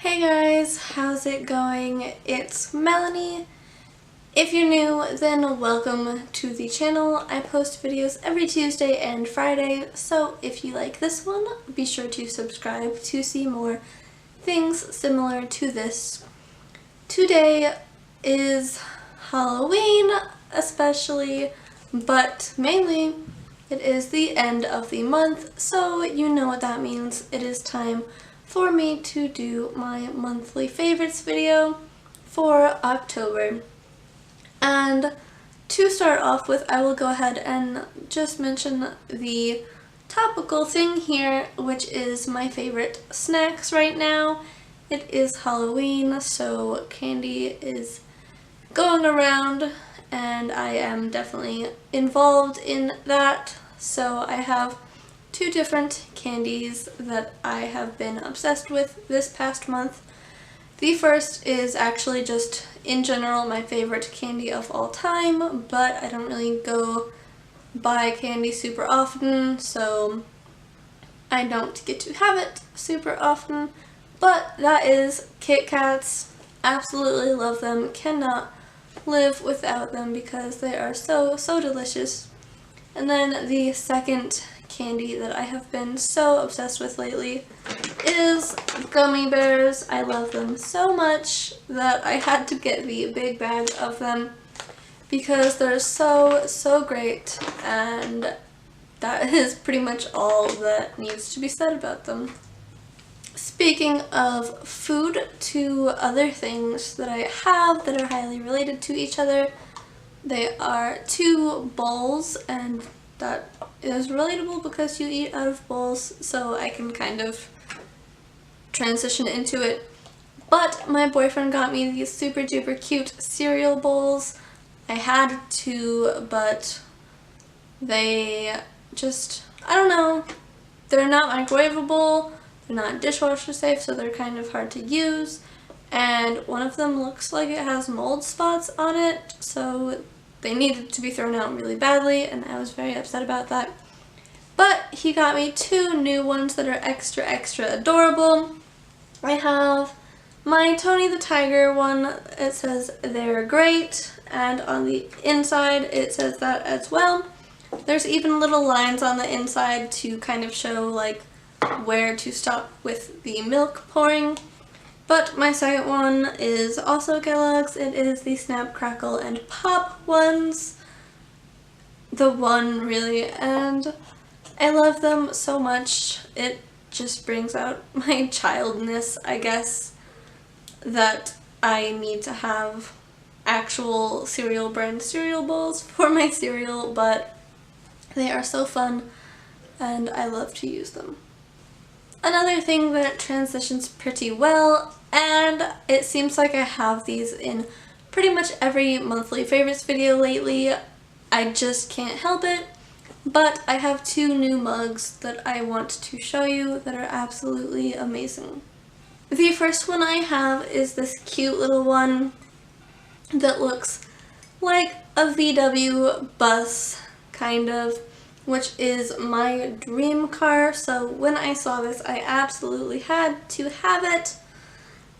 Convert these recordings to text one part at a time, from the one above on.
Hey guys, how's it going? It's Melanie. If you're new, then welcome to the channel. I post videos every Tuesday and Friday, so if you like this one, be sure to subscribe to see more things similar to this. Today is Halloween, especially, but mainly it is the end of the month, so you know what that means. It is time for me to do my monthly favorites video for October. And to start off with, I will go ahead and just mention the topical thing here, which is my favorite snacks right now. It is Halloween, so candy is going around and I am definitely involved in that. So I have two different candies that I have been obsessed with this past month. The first is actually just in general my favorite candy of all time, but I don't really go buy candy super often, so I don't get to have it super often. But that is Kit Kats. Absolutely love them. Cannot live without them because they are so delicious. And then the second candy that I have been so obsessed with lately is gummy bears. I love them so much that I had to get the big bag of them because they're so great, and that is pretty much all that needs to be said about them. Speaking of food, two other things that I have that are highly related to each other. They are two bowls, and that is relatable because you eat out of bowls, so I can kind of transition into it. But my boyfriend got me these super duper cute cereal bowls. I had to, but they just, I don't know, they're not microwavable, they're not dishwasher safe, so they're kind of hard to use. And one of them looks like it has mold spots on it, so they needed to be thrown out really badly, and I was very upset about that. But he got me two new ones that are extra adorable. I have my Tony the Tiger one. It says they're great, and on the inside it says that as well. There's even little lines on the inside to kind of show like where to stop with the milk pouring. But my second one is also Kellogg's. It is the Snap, Crackle, and Pop ones. The one, really, and I love them so much. It just brings out my childness, I guess, that I need to have actual cereal brand cereal bowls for my cereal, but they are so fun and I love to use them. Another thing that transitions pretty well, and it seems like I have these in pretty much every monthly favorites video lately, I just can't help it, but I have two new mugs that I want to show you that are absolutely amazing. The first one I have is this cute little one that looks like a VW bus, kind of, which is my dream car, so when I saw this I absolutely had to have it.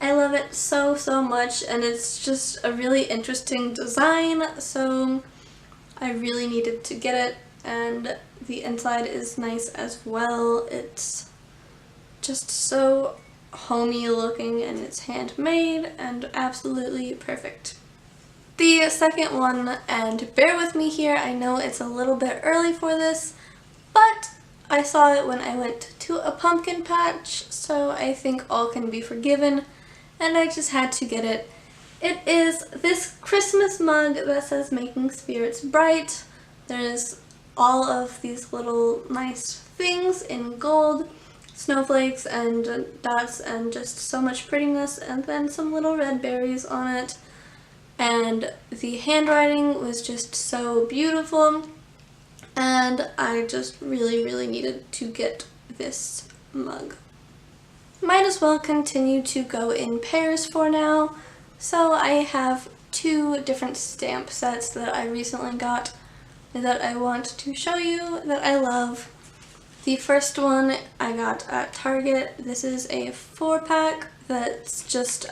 I love it so much, and it's just a really interesting design, so I really needed to get it, and the inside is nice as well. It's just so homey looking, and it's handmade and absolutely perfect. The second one, and bear with me here, I know it's a little bit early for this, but I saw it when I went to a pumpkin patch, so I think all can be forgiven, and I just had to get it. It is this Christmas mug that says "Making Spirits Bright." There's all of these little nice things in gold, snowflakes and dots, and just so much prettiness, and then some little red berries on it. And the handwriting was just so beautiful, and I just really needed to get this mug. Might as well continue to go in pairs for now, so I have two different stamp sets that I recently got that I want to show you that I love. The first one I got at Target. This is a 4-pack that's just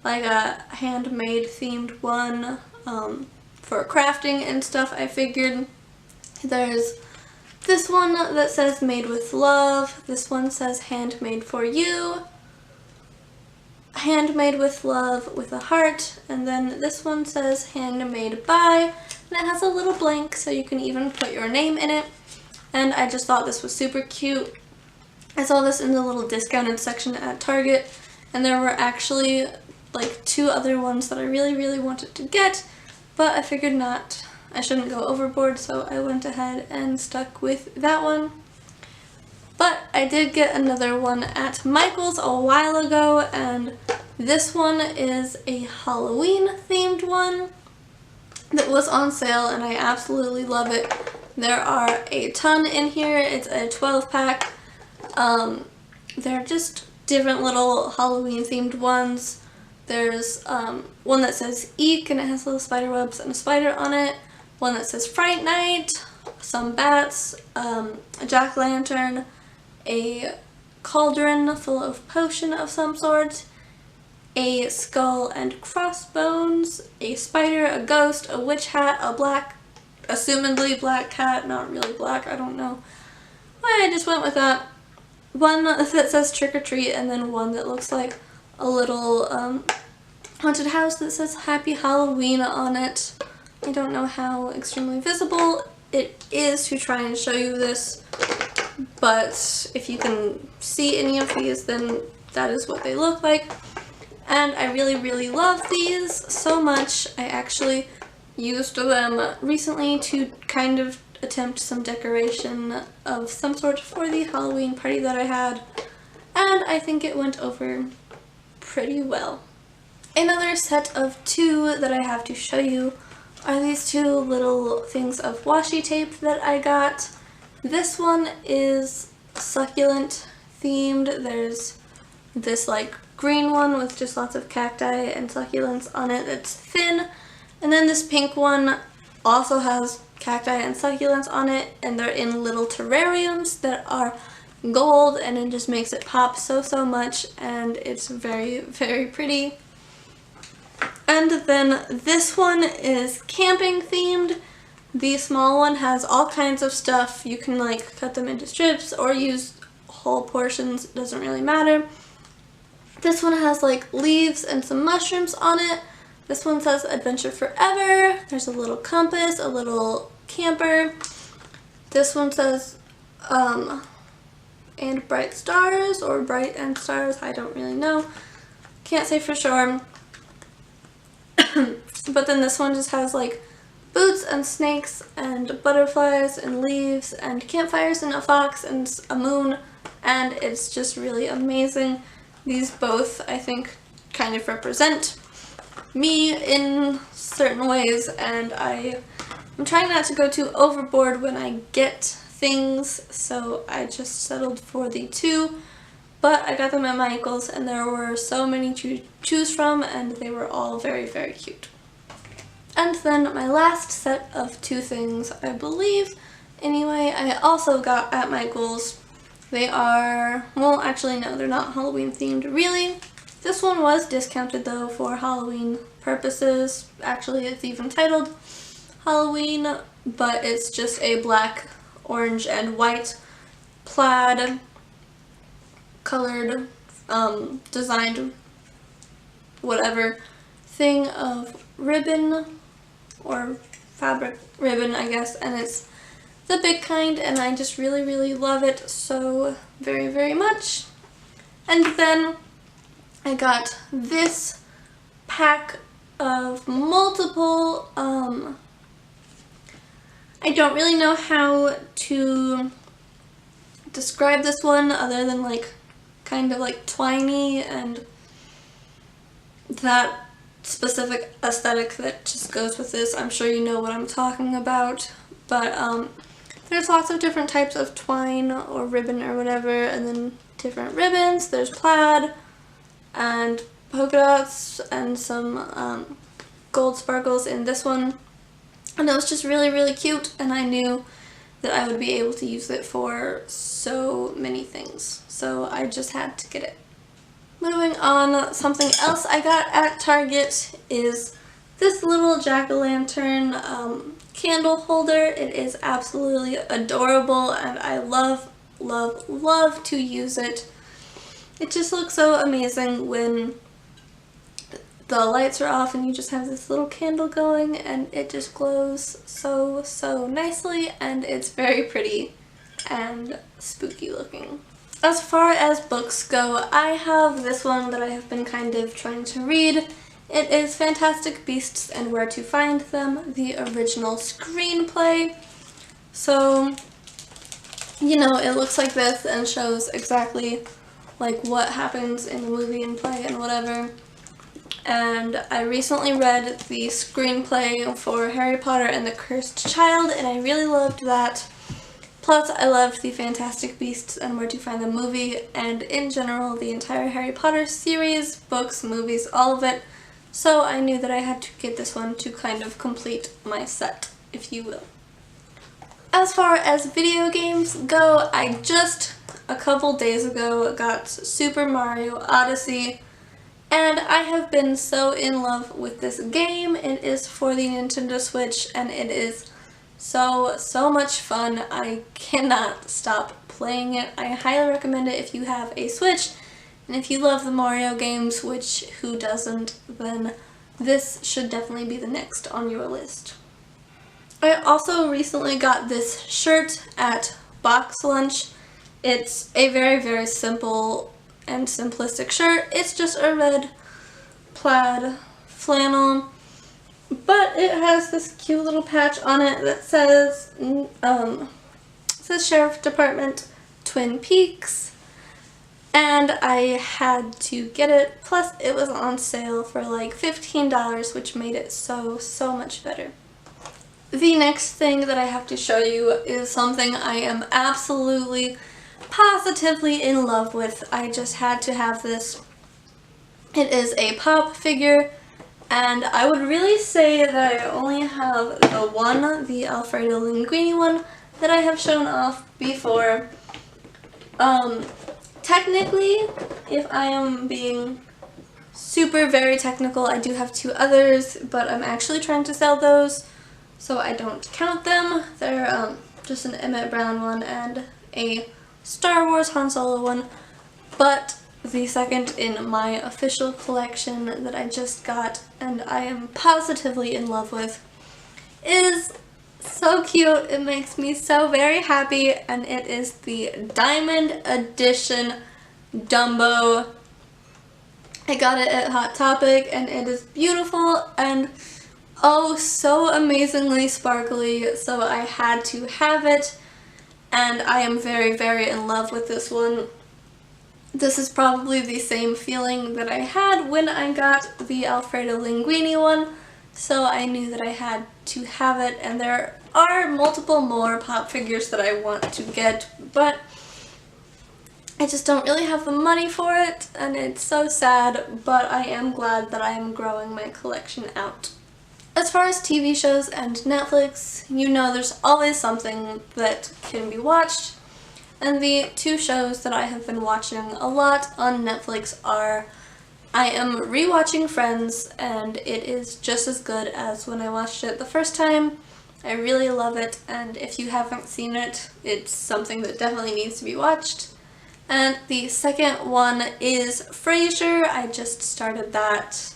like a handmade themed one for crafting and stuff. I figured there's this one that says made with love, this one says handmade for you, handmade with love with a heart, and then this one says handmade by, and it has a little blank so you can even put your name in it. And I just thought this was super cute. I saw this in the little discounted section at Target, and there were actually like 2 other ones that I really wanted to get, but I figured I shouldn't go overboard, so I went ahead and stuck with that one. But I did get another one at Michael's a while ago, and this one is a Halloween themed one that was on sale, and I absolutely love it. There are a ton in here. It's a 12-pack. They're just different little Halloween themed ones. There's one that says Eek, and it has little spider webs and a spider on it. One that says Fright Night, some bats, a jack-o'-lantern, a cauldron full of potion of some sort, a skull and crossbones, a spider, a ghost, a witch hat, a black, assumedly black cat, not really black, I don't know why I just went with that. One that says trick or treat, and then one that looks like a little haunted house that says Happy Halloween on it. I don't know how extremely visible it is to try and show you this, but if you can see any of these, then that is what they look like. And I really love these so much. I actually used them recently to kind of attempt some decoration of some sort for the Halloween party that I had, and I think it went over pretty well. Another set of 2 that I have to show you are these 2 little things of washi tape that I got. This one is succulent themed. There's this like green one with just lots of cacti and succulents on it that's thin, and then this pink one also has cacti and succulents on it, and they're in little terrariums that are gold, and it just makes it pop so much, and it's very pretty. And then this one is camping themed. The small one has all kinds of stuff. You can like cut them into strips or use whole portions, it doesn't really matter. This one has like leaves and some mushrooms on it. This one says Adventure Forever. There's a little compass, a little camper. This one says and bright stars, or bright and stars, I don't really know. Can't say for sure. But then this one just has like boots and snakes and butterflies and leaves and campfires and a fox and a moon, and it's just really amazing. These both, I think, kind of represent me in certain ways, and I'm trying not to go too overboard when I get things, so I just settled for the 2. But I got them at Michael's, and there were so many to choose from, and they were all very cute. And then my last set of 2 things, I believe, anyway, I also got at Michael's. They are, well, actually no, they're not Halloween themed really. This one was discounted though for Halloween purposes. Actually, it's even titled Halloween, but it's just a black, orange, and white plaid colored, designed, whatever, thing of ribbon, or fabric ribbon, I guess, and it's the big kind, and I just really love it so very much. And then I got this pack of multiple, I don't really know how to describe this one other than like kind of like twiny and that specific aesthetic that just goes with this. I'm sure you know what I'm talking about, but there's lots of different types of twine or ribbon or whatever, and then different ribbons. There's plaid and polka dots and some gold sparkles in this one, and it was just really cute, and I knew that I would be able to use it for so many things. So I just had to get it. Moving on, something else I got at Target is this little jack-o'-lantern candle holder. It is absolutely adorable and I love, love, love to use it. It just looks so amazing when the lights are off and you just have this little candle going and it just glows so, so nicely, and it's very pretty and spooky looking. As far as books go, I have this one that I have been kind of trying to read. It is Fantastic Beasts and Where to Find Them, the original screenplay. So, you know, it looks like this and shows exactly like what happens in the movie and play and whatever. And I recently read the screenplay for Harry Potter and the Cursed Child, and I really loved that. Plus, I loved the Fantastic Beasts and Where to Find Them movie, and in general, the entire Harry Potter series, books, movies, all of it. So I knew that I had to get this one to kind of complete my set, if you will. As far as video games go, I just a couple days ago got Super Mario Odyssey. And I have been so in love with this game. It is for the Nintendo Switch and it is so much fun. I cannot stop playing it. I highly recommend it if you have a Switch. And if you love the Mario games, which who doesn't, then this should definitely be the next on your list. I also recently got this shirt at Box Lunch. It's a very, very simple and simplistic shirt. It's just a red plaid flannel, but it has this cute little patch on it that says Sheriff Department Twin Peaks, and I had to get it. Plus it was on sale for like $15, which made it so much better. The next thing that I have to show you is something I am absolutely positively in love with. I just had to have this. It is a pop figure, and I would really say that I only have the Alfredo Linguini one that I have shown off before. Technically, if I am being super very technical, I do have two others, but I'm actually trying to sell those, so I don't count them. They're just an Emmett Brown one and a Star Wars Han Solo one, but the second in my official collection that I just got and I am positively in love with is so cute. It makes me so very happy, and it is the Diamond Edition Dumbo. I got it at Hot Topic and it is beautiful and oh so amazingly sparkly, so I had to have it. And I am very, very in love with this one. This is probably the same feeling that I had when I got the Alfredo Linguini one, so I knew that I had to have it, and there are multiple more pop figures that I want to get, but I just don't really have the money for it, and it's so sad, but I am glad that I am growing my collection out. As far as TV shows and Netflix, you know there's always something that can be watched, and the two shows that I have been watching a lot on Netflix are, I am rewatching Friends, and it is just as good as when I watched it the first time. I really love it, and if you haven't seen it, it's something that definitely needs to be watched. And the second one is Frasier. I just started that.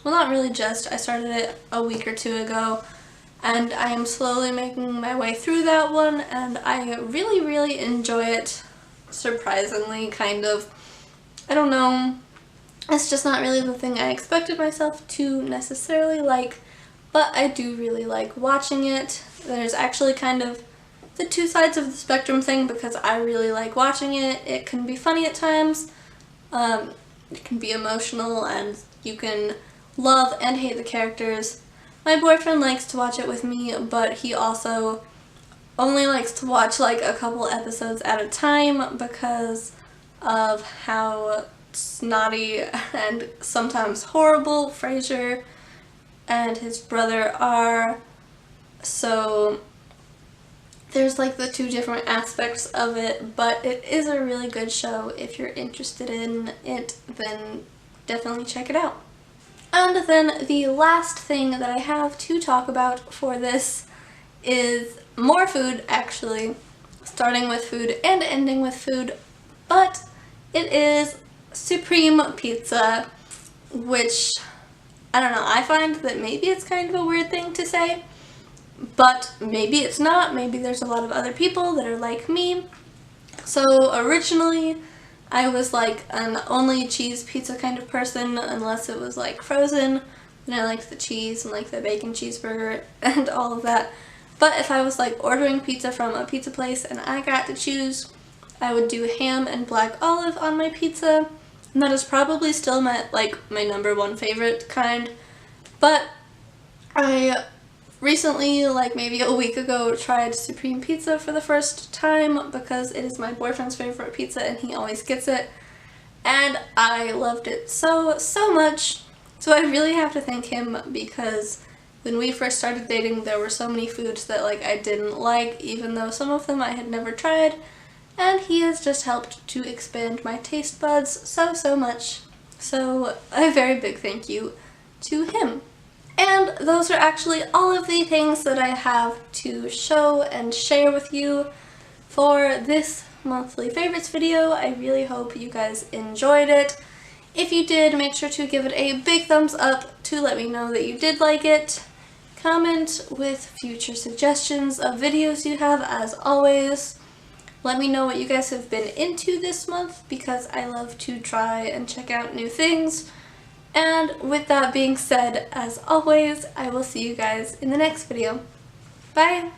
Well, not really just. I started it a week or two ago, and I am slowly making my way through that one, and I really enjoy it, surprisingly, kind of. I don't know. It's just not really the thing I expected myself to necessarily like, but I do really like watching it. There's actually kind of the two sides of the spectrum thing, because I really like watching it. It can be funny at times, it can be emotional, and you can love and hate the characters. My boyfriend likes to watch it with me, but he also only likes to watch like a couple episodes at a time because of how snotty and sometimes horrible Frasier and his brother are. So there's like the two different aspects of it, but it is a really good show. If you're interested in it, then definitely check it out. And then the last thing that I have to talk about for this is more food, actually, starting with food and ending with food, but it is supreme pizza, which, I don't know, I find that maybe it's kind of a weird thing to say, but maybe it's not. Maybe there's a lot of other people that are like me. So originally I was like an only cheese pizza kind of person, unless it was like frozen, and I liked the cheese and like the bacon cheeseburger and all of that. But if I was like ordering pizza from a pizza place and I got to choose, I would do ham and black olive on my pizza, and that is probably still my number one favorite kind. But I recently, like maybe a week ago, tried supreme pizza for the first time because it is my boyfriend's favorite pizza and he always gets it, and I loved it so much. So I really have to thank him, because when we first started dating there were so many foods that like I didn't like, even though some of them I had never tried, and he has just helped to expand my taste buds so much. So a very big thank you to him. And those are actually all of the things that I have to show and share with you for this monthly favorites video. I really hope you guys enjoyed it. If you did, make sure to give it a big thumbs up to let me know that you did like it. Comment with future suggestions of videos you have, as always. Let me know what you guys have been into this month, because I love to try and check out new things. And with that being said, as always, I will see you guys in the next video. Bye!